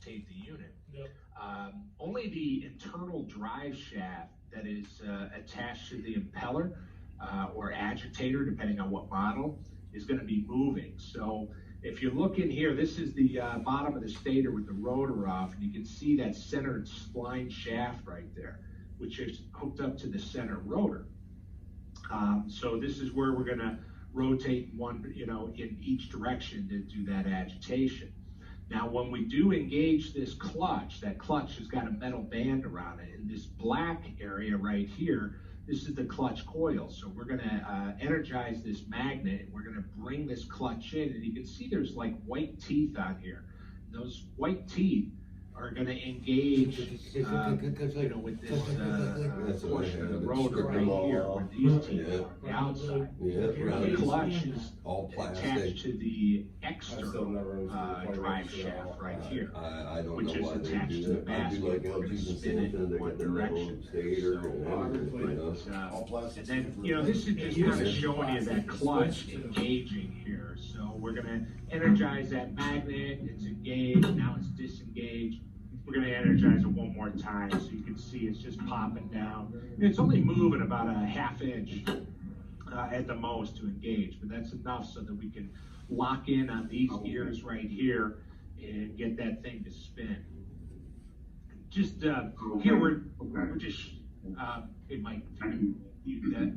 rotate the unit. Yep. Only the internal drive shaft that is attached to the impeller or agitator, depending on what model, is going to be moving. So if you look in here, this is the bottom of the stator with the rotor off, and you can see that center spline shaft right there, which is hooked up to the center rotor. So this is where we're going to rotate one, in each direction to do that agitation. Now, when we do engage this clutch, that clutch has got a metal band around it. In this black area right here, this is the clutch coil. So we're going to energize this magnet, and we're going to bring this clutch in. And you can see there's like white teeth on here. Those white teeth are going to engage, with this portion of the rotor right here, where these teeth are on the outside. The clutch is attached to the external drive shaft right here, which is attached to the basket. We're going to spin it in one direction. And then, this is just kind of showing you that clutch engaging here. So we're going to energize that magnet. It's engaged. Now it's disengaged. We're going to energize it one more time so you can see it's just popping down. And it's only moving about a ½ inch at the most to engage, but that's enough so that we can lock in on these gears right here and get that thing to spin. Just here we're just, it might do that.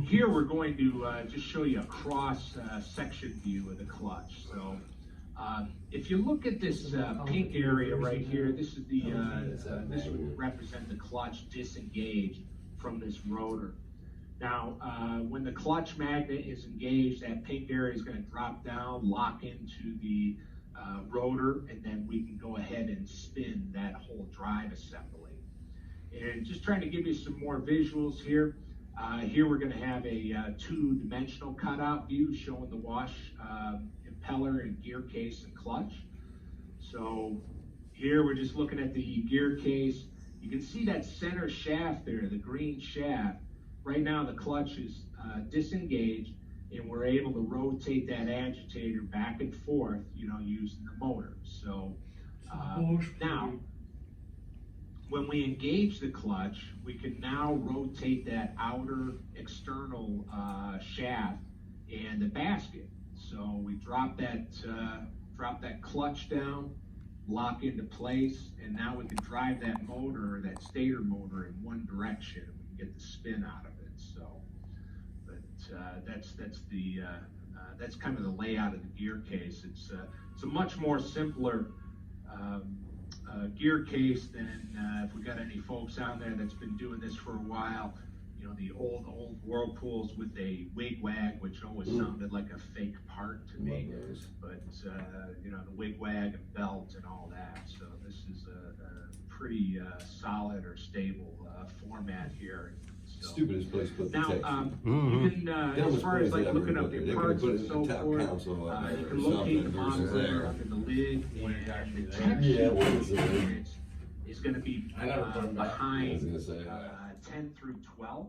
Here we're going to just show you a cross section view of the clutch. So if you look at this pink area right here, this is this would represent the clutch disengaged from this rotor. Now, when the clutch magnet is engaged, that pink area is going to drop down, lock into the rotor, and then we can go ahead and spin that whole drive assembly. And just trying to give you some more visuals here. Here we're going to have a two-dimensional cutout view showing the wash impeller and gear case and clutch. So here we're just looking at the gear case. You can see that center shaft there, the green shaft. Right now the clutch is disengaged, and we're able to rotate that agitator back and forth, using the motor. So now, when we engage the clutch, we can now rotate that outer external shaft and the basket. So we drop that clutch down, lock into place, and now we can drive that motor, that stator motor, in one direction, and we can get the spin out of it. So, but that's kind of the layout of the gear case. It's a much more simpler gear case than if we got any folks out there that's been doing this for a while. The old Whirlpools with a wig-wag, which always sounded like a fake part to me. But the wig-wag and belt and all that. So this is a pretty solid or stable format here. So, Stupidest place to put the now, text. you can, as far as like looking up your parts and so forth, you can locate the model there under the lid, and the text sheet is going to be behind 10 through 12,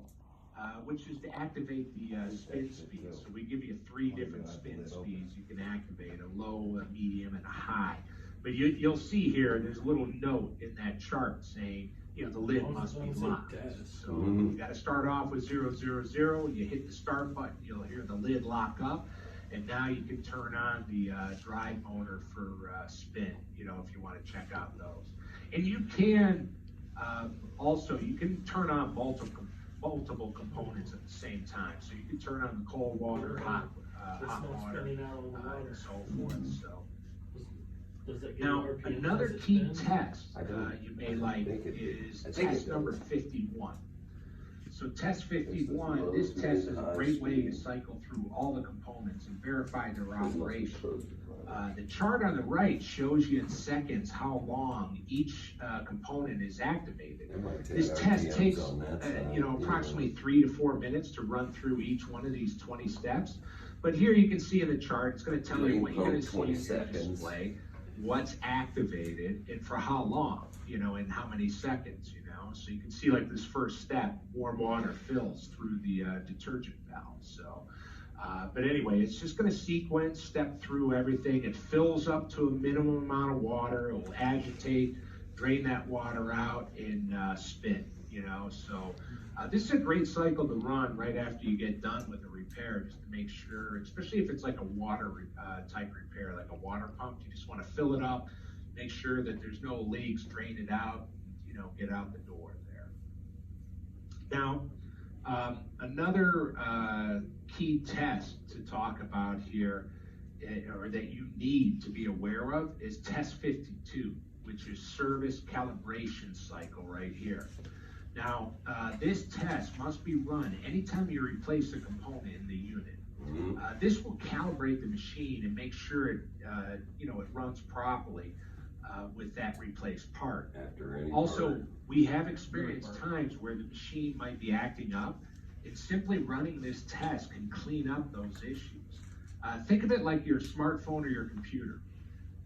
which is to activate the spin speed. So we give you 3 different spin speeds you can activate: a low, a medium, and a high. But you'll see here, there's a little note in that chart saying, the lid must be locked. So you got to start off with 0, 0, 0. You hit the start button, you'll hear the lid lock up, and now you can turn on the drive motor for spin. If you want to check out those. And you can also turn on multiple components at the same time. So you can turn on the cold water, hot water, and so forth. So. Now, another key test you may like is test number 51. So test 51, this test is a great way to cycle through all the components and verify their operation. The chart on the right shows you in seconds how long each component is activated. This test takes approximately 3 to 4 minutes to run through each one of these 20 steps. But here you can see in the chart, it's going to tell you what you're going to see in your display, what's activated, and for how long, and how many seconds, So you can see, like, this first step, warm water fills through the detergent valve. So But anyway, it's just gonna sequence, step through everything. It fills up to a minimum amount of water. It will agitate, drain that water out, and spin, you know, so. This is a great cycle to run right after you get done with the repair, just to make sure, especially if it's like a water type repair, like a water pump, you just wanna fill it up, make sure that there's no leaks, drain it out, you know, get out the door there. Now, another key test to talk about here, or that you need to be aware of, is test 52, which is service calibration cycle right here. Now, this test must be run anytime you replace a component in the unit. This will calibrate the machine and make sure it, you know, it runs properly with that replaced part. Also, we have experienced times where the machine might be acting up, and simply running this test can clean up those issues. Think of it like your smartphone or your computer.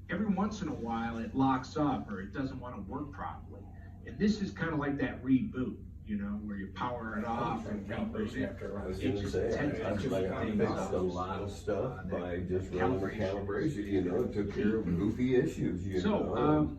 Every once in a while, it locks up or it doesn't want to work properly. And this is kind of like that reboot, you know, where you power it off and reboot it. I was gonna say, I fixed a lot of stuff by just running the calibration, you know, it took care of goofy issues, you know. So,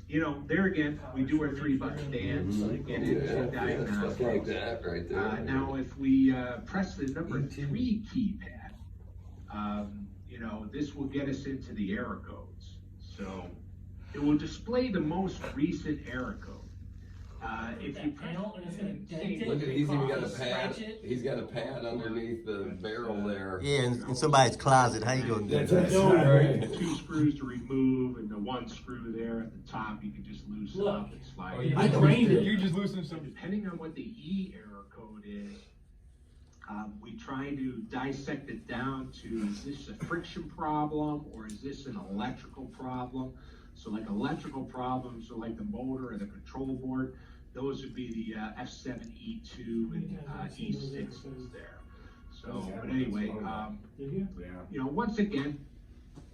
you know, there again, we do our $3 stands, get into diagnostics. Stuff like that right there. Now, if we press the number 3 keypad, you know, this will get us into the error codes. So it will display the most recent error code. If you Look at, he's even got a pad, he's got a pad underneath the barrel there. Yeah, in somebody's closet, how you gonna do that? Right. 2 screws to remove, and the 1 screw there at the top, you can just loosen up and slide. I drained it. You just loosen some. Depending on what the E error code is, we try to dissect it down to, is this a friction problem or is this an electrical problem? So like electrical problems are like the motor or the control board, those would be the F7, E2, and E6s there. So, but anyway, you know, once again,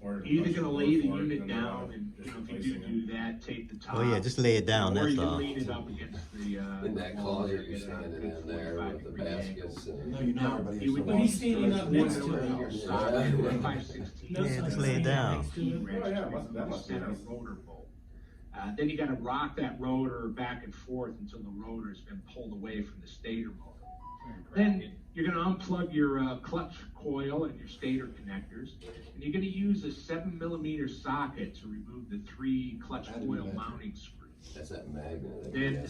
you're either gonna lay the unit down and, you know, if you do that, take the top. Oh yeah, just lay it down, Or that's you can all. lean it up against the, In that closet you're standing in there with the baskets and. No, you're Now, not. you would But he's standing up next to it. it. Your 5/16. Yeah, just lay it down. That must be Center nice. rotor bolt. Then you gotta rock that rotor back and forth until the rotor's been pulled away from the stator motor. Then you're gonna unplug your clutch coil and your stator connectors, and you're gonna use a 7mm socket to remove the 3 clutch coil mounting screws. That's that magnet. Then,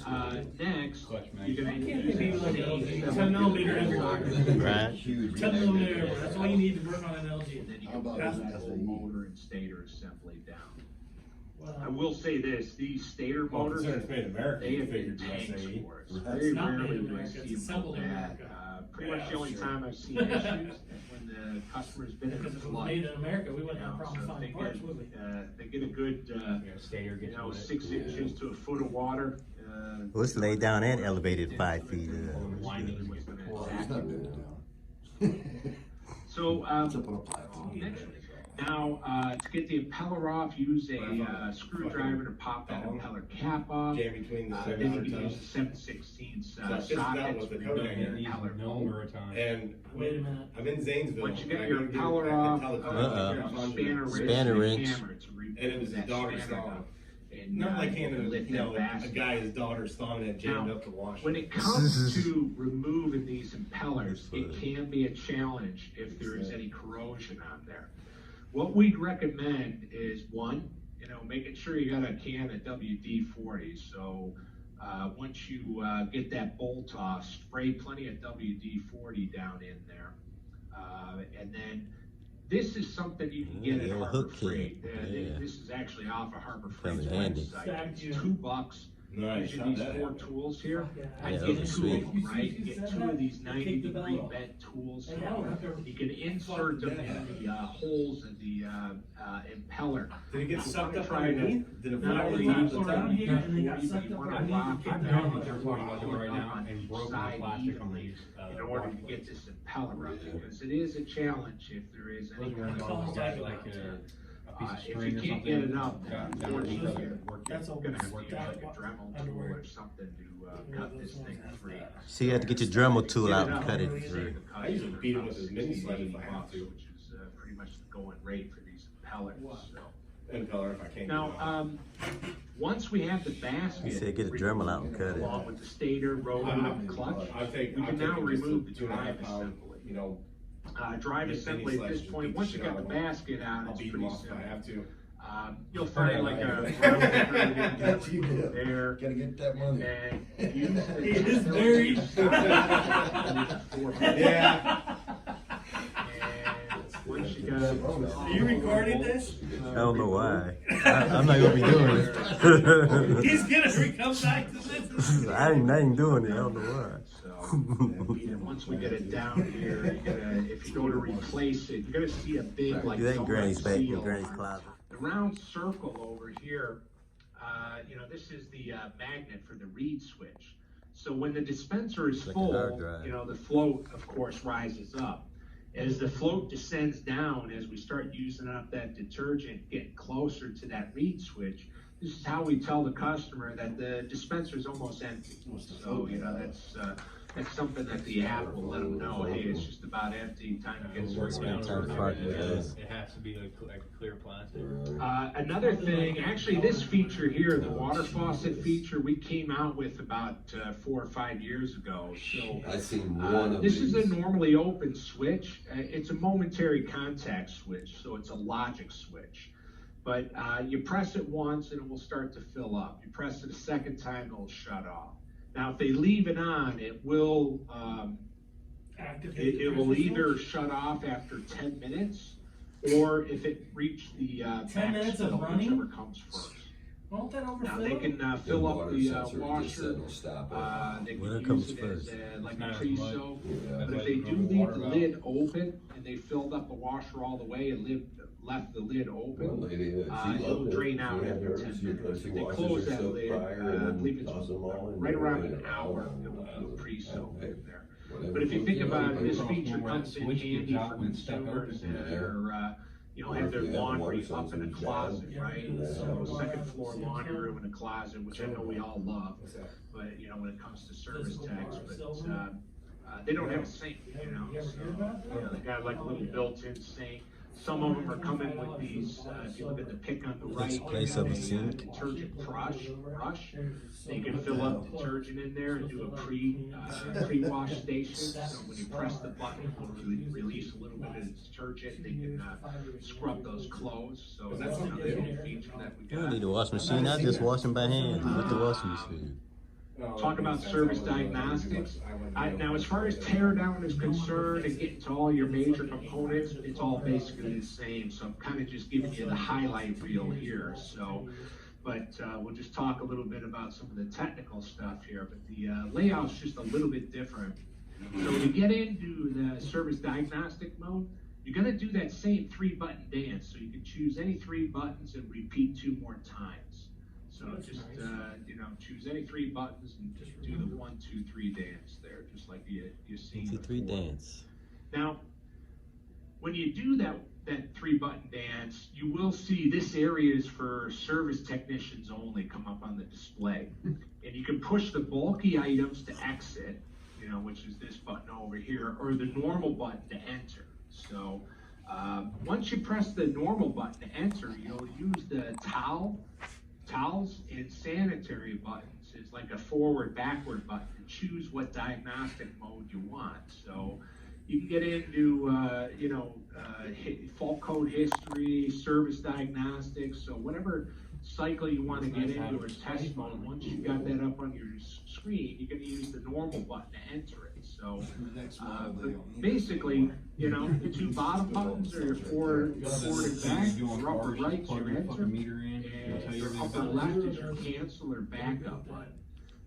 next, you're gonna Can't use be a like a 7mm 10mm socket. Right. Huge. 10mm, that's all you need to work on an LG. And then you can put that whole motor and stator assembly down. I Wow. will say this, these stator motors, It's made in America. they You have been figured tanks USA. for us. It's Very not made rarely in do I America, see it's them assembled go in bad. America. Pretty much the only time I've seen issues is when the customer's been in a Because if it was flood. made in America, we You wouldn't have a know, problem so finding they parts, get, would we? they get a good, Stator you gets know, with it. 6 inches to a foot of water. Well, it's laid down and elevated 5 feet. Winding. So, It's up on a platform. now, to get the impeller off, use a screwdriver to pop that impeller cap off. Jam between the Then you can use a 7/16 that socket was to the remove code the here. impeller No bolt. maritime. And Wait a minute. I'm in Zanesville. Once you get and your I couldn't impeller get- I off, could tell Uh-uh. the spanner wrench Spanner and wrench. hammer to remove And it was his that daughter's spanner thumb. out. And, Not like you handing lift you know, that a basket. guy his daughter's thumb that jammed Now, up the washer. When it comes to removing these impellers, it can be a challenge if there is any corrosion on there. What we'd recommend is, one, you know, making sure you got a can of WD-40. So once you get that bolt off, spray plenty of WD-40 down in there. And then this is something you can get Yeah, at Harbor hook kit. Freight. Yeah. This is actually off of Harbor Comes Freight's handy. website. It's $2. Nice. Using these 4 tools here, Yeah, I Yeah, get those 2 are of sweet. them, right? You get 2 of these 90-degree bent tools. And that one- You can insert them in the holes of the impeller. Did it get You sucked wanna up try to underneath? Did it not fly only around use the around here and they got WD-40, but sucked you up wanna underneath. lock it I've down done and it. They're working on it right now on and each broken the side plastic on evenly these. in order to get this impeller up, because it is a challenge if there is any kind It's of almost like corrosion a piece of If string you or can't get it something. up, Got unfortunately, it. you're That's all. gonna have to Work use it like a out. Dremel tool or something to cut this thing free. So you have to get your Dremel tool out and cut it Save through. the I usually customer beat 'em about with his mini 60, sled if 80 I have bucks, to. which is pretty much the going rate for these pellets, so. And color if I can't. Now, get it off. once we have the basket. He said get a Dremel out and cut it. Along with the stator, rotor, and clutch, I'll take, we I'll can take now just remove a the 2.5 drive pound, assembly. you know, Drive mini assembly at sledge, this just point, beat the once you shit got out the of 'em. basket on, I'll it's beat them pretty off if I simple. have to. You'll find like a That's you do. there, Gotta get that money. and use the. He is very- Yeah. And once you got. Are you recording this? I don't know why. I'm not gonna be doing it. He's gonna come back to this. I ain't doing it. I don't know why. So, and once we get it down here, you're gonna, if you go to replace it, you're gonna see a big like. You ain't donut Granny's back in seal Granny's on it. closet. The round circle over here, this is the magnet for the reed switch. So when the dispenser is Like a hard full, drive. the float, of course, rises up. As the float descends down, as we start using up that detergent, getting closer to that reed switch, this is how we tell the customer that the dispenser is almost empty. So, that's something that the app will let them know, hey, it's just about empty, time to get Works started. down Time to or park it it, has to be like a clear plastic. Another thing, actually, this feature here, the water faucet feature, we came out with about 4 or 5 years ago. So I seen one of this these. is a normally open switch. It's a momentary contact switch, so it's a logic switch. But you press it once and it will start to fill up. You press it a second time, it'll shut off. Now, if they leave it on, it will Activate. it will either shut off after 10 minutes, or if it reached the 10 minutes of running? whichever comes first. Won't that overfill? Now, they can The fill up water the sensor just said washer, it'll stop it. they can Whatever use comes it first. as like Not a as pre-soak. Yeah. But if Like they a do normal leave water the valve. lid open, and they filled up the washer all the way and left the lid One open, lady, she it'll loved it. drain She out had after hers, 10 she minutes. she If they washes close her that soap lid, prior I and believe then it's toss them all in right there around and an hour, all it'll pre-soak Hey, in there. whatever But if you think floats about your it, this boat. feature Where comes that in switch handy gets out for when it's stuck consumers open. that are, Or have if their you have laundry water up in a sensors closet, down, right? yeah. So second floor laundry room and a closet, which I know we all love, What's that? but, when it comes to service Physical techs, bar, but, silver. they don't have a sink, so, they got like a little built-in sink. Some of them are coming with these, if you look at the pick on the right, This place of a sink. detergent brush. So you can fill up detergent in there and do a pre-wash station. So when you press the button, it'll release a little bit of detergent. They can scrub those clothes. So that's another little feature that we You don't got. need a washing machine. I just wash them by hand with the washing machine. Talk about service diagnostics. Now, as far as tear down is concerned and getting to all your major components, it's all basically the same. So I'm kind of just giving you the highlight reel here. So, but we'll just talk a little bit about some of the technical stuff here. But the layout's just a little bit different. So to get into the service diagnostic mode, you're gonna do that same 3-button dance. So you can choose any 3 buttons and repeat 2 more times. So just, choose any 3 buttons and just do the 1, 2, 3 dance there, just like you seen 1, 2, 3 before. dance. Now, when you do that 3-button dance, you will see this area is for service technicians only come up on the display. And you can push the bulky items to exit, which is this button over here, or the normal button to enter. So once you press the normal button to enter, you'll use the towels and sanitary buttons. It's like a forward-backward button to choose what diagnostic mode you want. So you can get into, fault code history, service diagnostics, so whatever cycle you want to get into or test mode. Once you've got that up on your screen, you're going to use the normal button to enter it. So but basically, the 2 bottom buttons are your forward and back, your upper right's your enter, and your upper left is your cancel or backup button.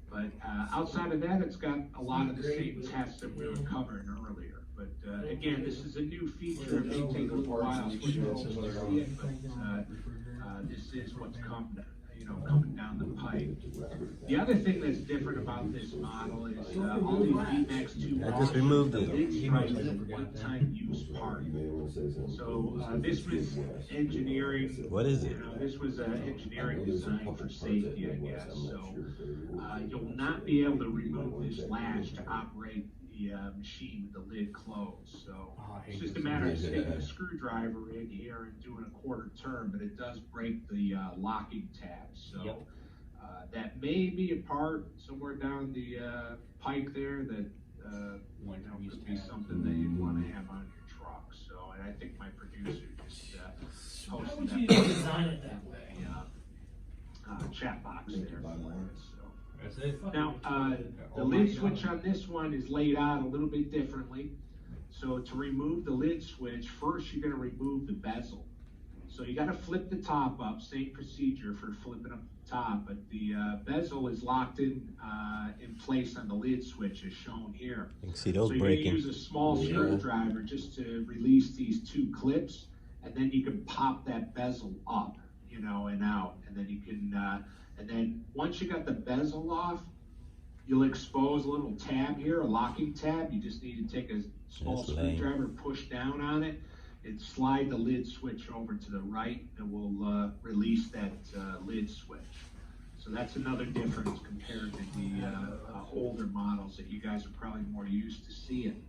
But outside of that, it's got a lot of the same tests that we were covering earlier. But again, this is a new feature. It may take a little while for you to see it, but this is what's come, coming down the pipe. The other thing that's different about this model is all these VMAX 2 I just removed the it. lid stripe is a one-time use part. So this was engineering. What is it? This was engineering design for safety, I guess. So you'll not be able to remove this latch to operate the machine with the lid closed. So it's just a matter of sticking a screwdriver in here and doing a quarter turn, but it does break the locking tab. So that may be a part somewhere down the pike there that could be something that you'd want to have on your truck. So, and I think my producer just Why posted would that you in design it that way? the chat box there for it. So. That's it. Now, the lid switch on this one is laid out a little bit differently. So to remove the lid switch, first you're gonna remove the bezel. So you gotta flip the top up, same procedure for flipping up the top, but the bezel is locked in place on the lid switch as shown here. You can see those So you're breaking. gonna use a small screwdriver just to release these two clips, and then you can pop that bezel up, and out, and then you can, and then once you got the bezel off, you'll expose a little tab here, a locking tab. You just need to take a small That's lame. screwdriver, push down on it, and slide the lid switch over to the right, and we'll release that lid switch. So that's another difference compared to the older models that you guys are probably more used to seeing.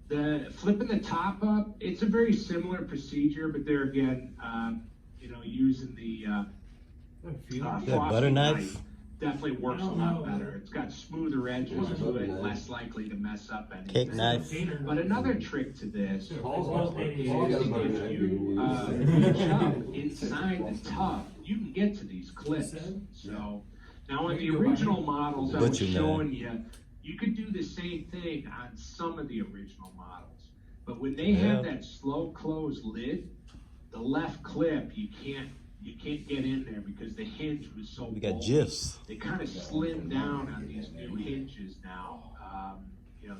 The flipping the top up, it's a very similar procedure, but there again, using the That frosting butter knife? definitely works a lot better. It's got smoother edges to it, less likely to mess up anything. Cake knife. But another trick to this is if Paul's you reach up inside the tub, you can get to these clips. So now on the original models I was Butcher knife. showing you, you could do the same thing on some of the original models. But when they have Yeah. that slow close lid, the left clip, you can't get in there because the hinge was so We got bulky. GIFs. They kind of slimmed down on these new hinges now.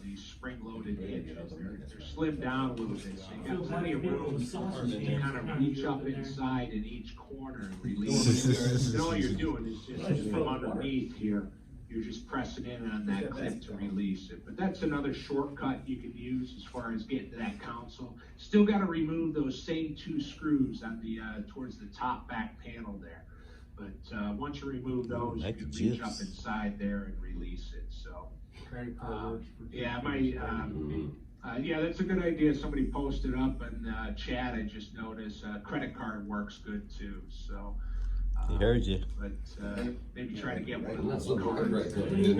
These spring-loaded hinges. They're slimmed down a little bit, so you got plenty of room to kind of reach up inside in each corner and release it. And all you're doing is just from underneath here, you're just pressing in on that clip to release it. But that's another shortcut you can use as far as getting to that console. Still got to remove those same two screws on the towards the top back panel there. But once you remove those, you Like can the reach up GIFs. inside there and release it. So. Yeah, that's a good idea. Somebody posted up in chat. I just noticed credit card works good too. So. He heard you. But maybe try to get one of Let's those look at cards. the right in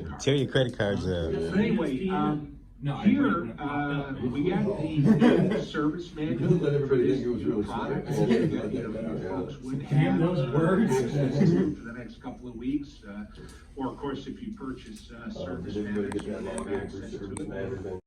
there. Tear your credit cards up. But anyway, here we got the new service manual. Let everybody think it was really product. smart. Folks would Damn have those words. access to for the next couple of weeks. Or of course, if you purchase service Did everybody manuals, get you that have login for access to service it. management?